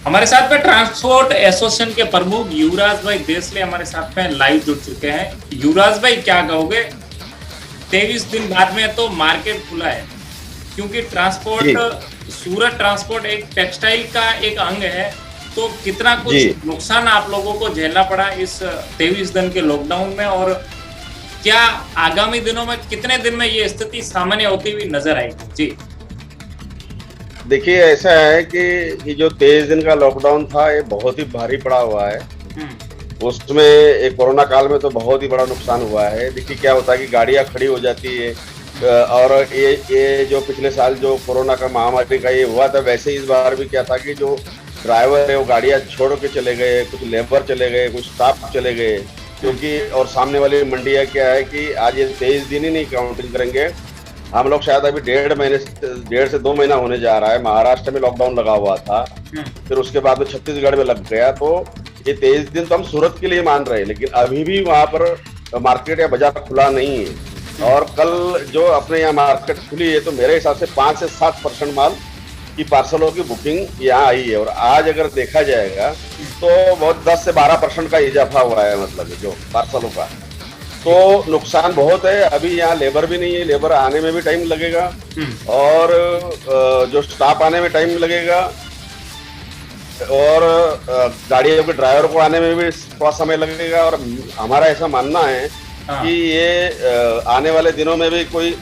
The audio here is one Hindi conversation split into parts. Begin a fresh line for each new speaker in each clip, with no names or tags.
हमारे साथ में ट्रांसपोर्ट एसोसिएशन के प्रमुख युवराज भाई देसले हमारे साथ में लाइव जुड़ चुके हैं। युवराज भाई क्या कहोगे, 23 दिन बाद में तो मार्केट खुला है, क्योंकि ट्रांसपोर्ट सूरत ट्रांसपोर्ट एक टेक्सटाइल का एक अंग है, तो कितना कुछ नुकसान आप लोगों को झेलना पड़ा इस 23 दिन के लॉकडाउन में, और क्या आगामी दिनों में कितने दिन में ये स्थिति सामान्य होती हुई नजर आएगी? जी
देखिए, ऐसा है कि ये जो 23 दिन का लॉकडाउन था ये बहुत ही भारी पड़ा हुआ है। उसमें एक कोरोना काल में तो बहुत ही बड़ा नुकसान हुआ है। देखिए क्या होता है कि गाड़ियां खड़ी हो जाती है, और ये जो पिछले साल जो कोरोना का महामारी का ये हुआ था, वैसे इस बार भी क्या था कि जो ड्राइवर है वो गाड़ियां छोड़ के चले गए, कुछ लेबर चले गए, कुछ स्टाफ चले गए, क्योंकि और सामने वाली मंडियां क्या है कि आज ये 23 दिन ही नहीं काउंटिंग करेंगे, हम लोग शायद अभी 1.5 से 2 महीना होने जा रहा है। महाराष्ट्र में लॉकडाउन लगा हुआ था, फिर उसके बाद में छत्तीसगढ़ में लग गया, तो ये 23 दिन तो हम सूरत के लिए मान रहे हैं, लेकिन अभी भी वहां पर मार्केट या बाजार खुला नहीं है। और कल जो अपने यहाँ मार्केट खुली है, तो मेरे हिसाब से 5 से 7% माल की पार्सलों की बुकिंग यहाँ आई है, और आज अगर देखा जाएगा तो बहुत 10 से 12% का इजाफा हुआ है, मतलब जो पार्सलों का। तो नुकसान बहुत है। अभी यहाँ लेबर भी नहीं है, लेबर आने में भी टाइम लगेगा, और जो स्टाफ आने में टाइम लगेगा, और गाड़ियों के ड्राइवर को आने में भी थोड़ा समय लगेगा। और हमारा ऐसा मानना है कि ये आने वाले दिनों में भी कोई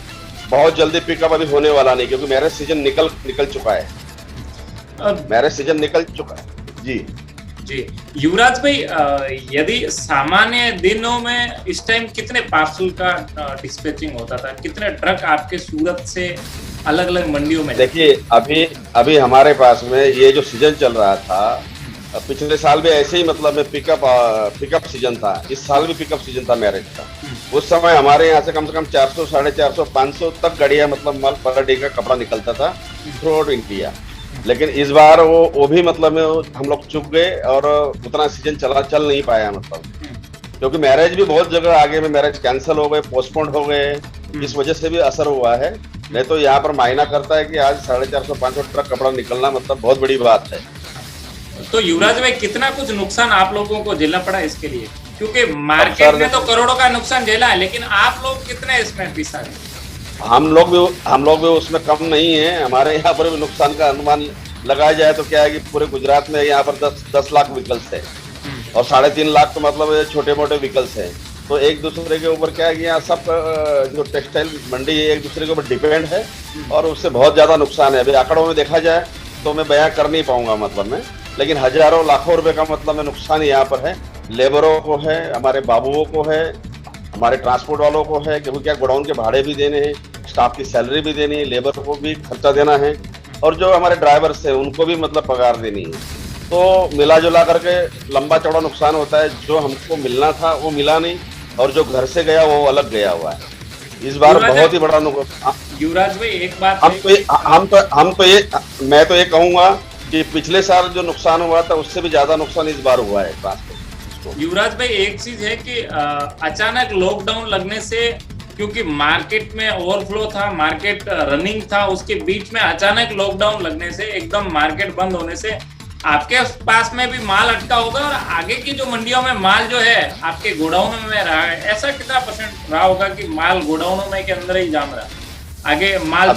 बहुत जल्दी पिकअप अभी होने वाला नहीं, क्योंकि मैरिज सीजन निकल चुका है। मैरिज सीजन निकल चुका है। जी
युवराज भाई, यदि सामान्य दिनों में इस टाइम कितने पार्सल का डिस्पैचिंग होता था, कितने ट्रक आपके सूरत से अलग अलग मंडियों में?
देखिए अभी हमारे पास में ये जो सीजन चल रहा था, पिछले साल भी ऐसे ही मतलब में पिकअप सीजन था, इस साल भी पिकअप सीजन था मैरिज का। उस समय हमारे यहाँ से कम 400, 450, 500 तक गाड़ियां मतलब माल पर डे का कपड़ा निकलता था थ्रू आउट इंडिया। लेकिन इस बार वो भी मतलब में हम लोग चुक गए, और उतना सीजन चल नहीं पाया, मतलब क्योंकि मैरिज भी बहुत जगह आगे में मैरिज कैंसिल हो गए, पोस्टपोन्ड हो गए, इस वजह से भी असर हुआ है। नहीं तो यहाँ पर मायना करता है कि आज 450-500 ट्रक कपड़ा निकलना मतलब बहुत बड़ी बात है।
तो युवराज भाई, कितना कुछ नुकसान आप लोगों को झेलना पड़ा इसके लिए? क्योंकि मार्केट में तो करोड़ों का नुकसान झेला है, लेकिन आप लोग कितने इसमें पिसा है?
हम लोग भी उसमें कम नहीं है। हमारे यहाँ पर भी नुकसान का अनुमान लगाया जाए तो क्या है कि पूरे गुजरात में यहाँ पर 10 लाख व्हीकल्स है, और 3.5 लाख तो मतलब छोटे मोटे व्हीकल्स हैं। तो एक दूसरे के ऊपर क्या है कि यहाँ सब जो टेक्सटाइल मंडी है एक दूसरे के ऊपर डिपेंड है, और उससे बहुत ज्यादा नुकसान है। अभी आंकड़ों में देखा जाए तो मैं बयां कर नहीं पाऊंगा मतलब में, लेकिन हजारों लाखों रुपए का मतलब में नुकसान यहाँ पर है। लेबरों को है, हमारे बाबुओं को है, हमारे ट्रांसपोर्ट वालों को है, क्योंकि क्या गोडाउन के भाड़े भी देने हैं, स्टाफ की सैलरी भी देनी है, लेबर को भी खर्चा देना है, और जो हमारे ड्राइवर्स हैं उनको भी मतलब पगार देनी है। तो मिला जुला करके लंबा चौड़ा नुकसान होता है। जो हमको मिलना था वो मिला नहीं, और जो घर से गया वो अलग गया हुआ है। इस बार बहुत ही बड़ा नुकसान।
युवराज भाई एक बात,
मैं तो ये कहूंगा कि पिछले साल जो नुकसान हुआ था उससे भी ज्यादा नुकसान इस बार हुआ है ट्रांसपोर्ट।
युवराज भाई एक चीज है कि अचानक लॉकडाउन लगने से, क्योंकि मार्केट में ओवरफ्लो था, मार्केट रनिंग था, उसके बीच में अचानक लॉकडाउन लगने से, एकदम मार्केट बंद होने से आपके पास में भी माल अटका होगा, और आगे की जो मंडियों में माल जो है आपके गोडाउनों में रहा है, ऐसा कितना % रहा होगा कि माल गोडाउनों में के अंदर ही जाम रहा, आगे माल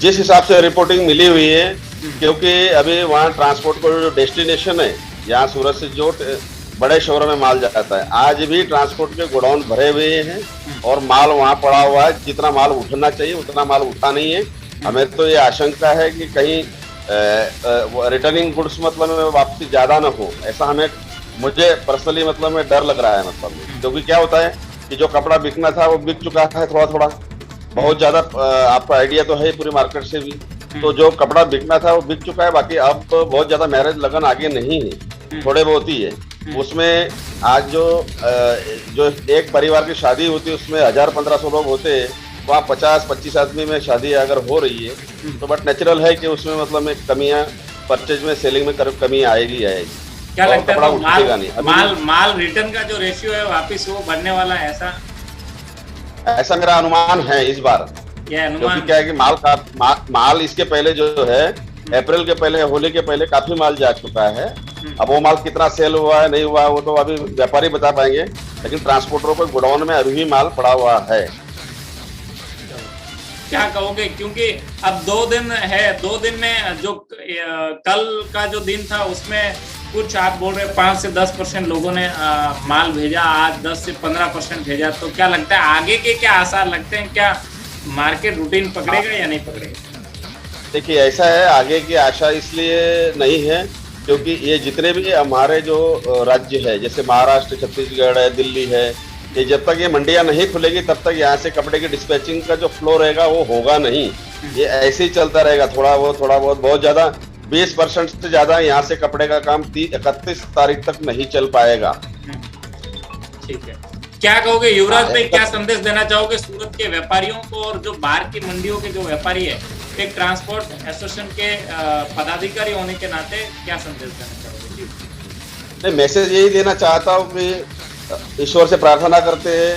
जिस हिसाब से रिपोर्टिंग मिली हुई है, क्योंकि अभी वहाँ ट्रांसपोर्ट को जो डेस्टिनेशन है, यहाँ सूरत से जो बड़े शहरों में माल जाता है, आज भी ट्रांसपोर्ट के गोडाउन भरे हुए हैं, और माल वहाँ पड़ा हुआ है। जितना माल उठना चाहिए उतना माल उठा नहीं है। हमें तो ये आशंका है कि कहीं रिटर्निंग गुड्स मतलब में वापसी ज्यादा न हो, ऐसा मुझे पर्सनली मतलब में डर लग रहा है। मतलब क्योंकि क्या होता है कि जो कपड़ा बिकना था वो बिक चुका है थोड़ा, बहुत ज्यादा, आपका आइडिया तो है पूरी मार्केट से भी। तो जो कपड़ा बिकना था वो बिक चुका है, बाकी अब बहुत ज्यादा मैरिज लगन आगे नहीं है, थोड़े बहुत ही है। उसमें आज जो एक परिवार की शादी होती है उसमें 1000-1500 लोग होते हैं, वहाँ 50-25 आदमी में शादी अगर हो रही है तो बट नेचुरल है कि उसमें मतलब में कमियां, परचेज में, सेलिंग में कमी आएगी।
क्या लगता है माल रिटर्न का जो रेशियो है वापिस वो बढ़ने वाला है, ऐसा
मेरा अनुमान है इस बार। क्योंकि क्या है कि माल इसके पहले जो है अप्रैल के पहले, होली के पहले काफी माल जा चुका है। अब वो माल कितना सेल हुआ है नहीं हुआ वो तो अभी व्यापारी बता पाएंगे, लेकिन ट्रांसपोर्टरों को गोडाउन में अभी भी माल पड़ा हुआ है।
क्या कहोगे, क्योंकि अब 2 दिन है, 2 दिन में जो कल का जो दिन था उसमें कुछ आप बोल रहे 5 से 10% लोगों ने माल भेजा, आज 10 से 15% भेजा, तो क्या लगता है आगे के क्या आसार लगते हैं, क्या मार्केट रूटीन पकड़ेगा या नहीं पकड़ेगा?
देखिए ऐसा है, आगे की आशा इसलिए नहीं है क्योंकि ये जितने भी हमारे जो राज्य है, जैसे महाराष्ट्र, छत्तीसगढ़ है, दिल्ली है, ये जब तक ये मंडियां नहीं खुलेगी तब तक यहाँ से कपड़े की डिस्पैचिंग का जो फ्लो रहेगा वो होगा नहीं। ये ऐसे ही चलता रहेगा, थोड़ा बहुत, बहुत ज्यादा 20% से ज्यादा यहाँ से कपड़े का काम 31 तारीख तक नहीं चल पाएगा।
ठीक है, क्या कहोगे युवराज भाई, क्या संदेश देना चाहोगे सूरत के व्यापारियों को और जो बाहर की मंडियों के जो व्यापारी है, एक ट्रांसपोर्ट एसोसिएशन के पदाधिकारी होने के नाते क्या संदेश देना चाहोगे?
नहीं, मैसेज यही देना चाहता हूँ कि ईश्वर से प्रार्थना करते हैं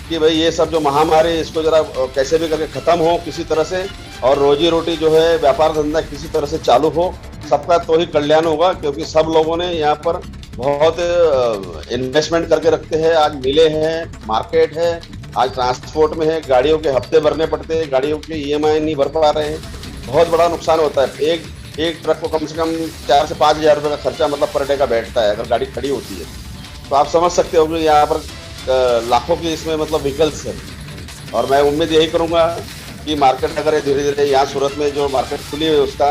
कि भाई ये सब जो महामारी इसको जरा कैसे भी करके खत्म हो किसी तरह से, और रोजी रोटी जो है व्यापार धंधा किसी तरह से चालू हो, सबका तो ही कल्याण होगा। क्योंकि सब लोगों ने यहाँ पर बहुत इन्वेस्टमेंट करके रखते हैं, आज मिले हैं, मार्केट है, आज ट्रांसपोर्ट में है, गाड़ियों के हफ्ते भरने पड़ते हैं, गाड़ियों के EMI नहीं भर पा रहे हैं, बहुत बड़ा नुकसान होता है। एक ट्रक को कम से कम 4 से 5 हज़ार रुपये का खर्चा मतलब पर डे का बैठता है अगर गाड़ी खड़ी होती है। तो आप समझ सकते हो कि यहाँ पर लाखों की इसमें मतलब व्हीकल्स है। और मैं उम्मीद यही करूँगा कि मार्केट अगर धीरे धीरे यहाँ सूरत में जो मार्केट खुली है उसका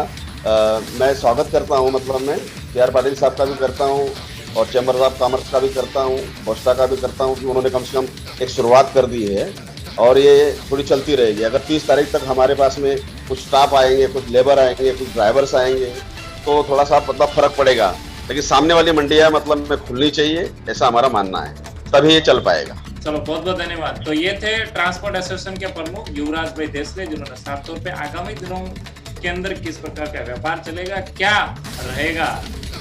मैं स्वागत करता हूँ, मतलब मैं PR पाटिल साहब का भी करता हूँ और चैम्बर ऑफ कॉमर्स का भी करता हूँ, कोस्टा का भी करता हूँ कि उन्होंने कम से कम एक शुरुआत कर दी है और ये थोड़ी चलती रहेगी। अगर 30 तारीख तक हमारे पास में कुछ स्टाफ आएंगे, कुछ लेबर आएंगे, कुछ ड्राइवर्स आएंगे तो थोड़ा सा मतलब फर्क पड़ेगा, लेकिन सामने वाली मंडियां मतलब में खुलनी चाहिए, ऐसा हमारा मानना है, तभी ये चल पाएगा।
चलो बहुत बहुत धन्यवाद। तो ये थे ट्रांसपोर्ट एसोसिएशन के प्रमुख युवराज भाई देसले, जिन्होंने साफ तौर पे आगामी दिनों के अंदर किस प्रकार का व्यापार चलेगा, क्या रहेगा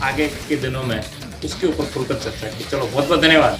आगे के दिनों में, उसके ऊपर खुलकर चर्चा की। चलो बहुत बहुत धन्यवाद।